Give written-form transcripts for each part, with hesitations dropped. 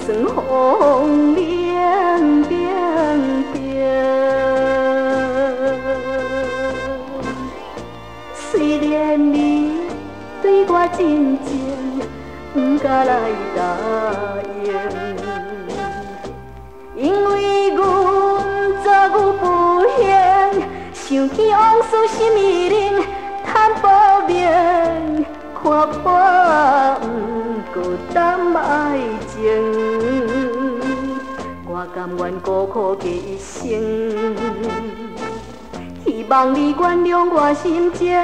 算风凉冰冰。虽然你对我真情，不敢来答应，因为阮昨有不幸，想起往事心已冷，叹无眠，看破不孤单爱情，我甘愿孤苦过一生，希望你原谅我心情，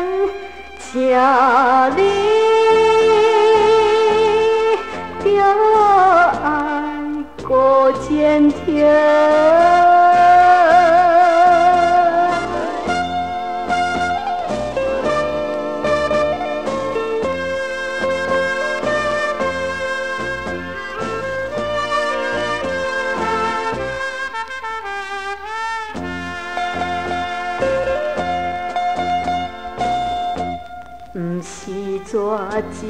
请你着爱过千天。不是绝情，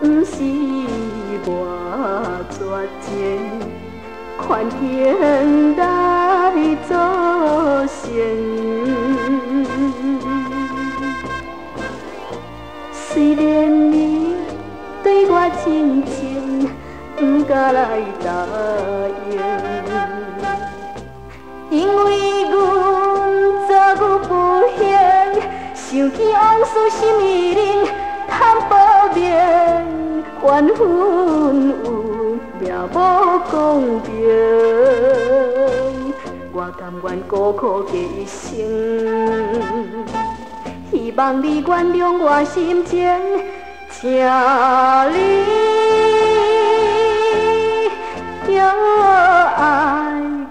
不是我绝情，款天来作成。虽然你对我真情，不敢来答应，因为阮昨有不幸。想起往事心已冷，叹无眠，怨恨有命无公平。我甘愿孤苦过一生，希望你原谅我心情，请你着爱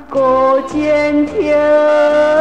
过千天。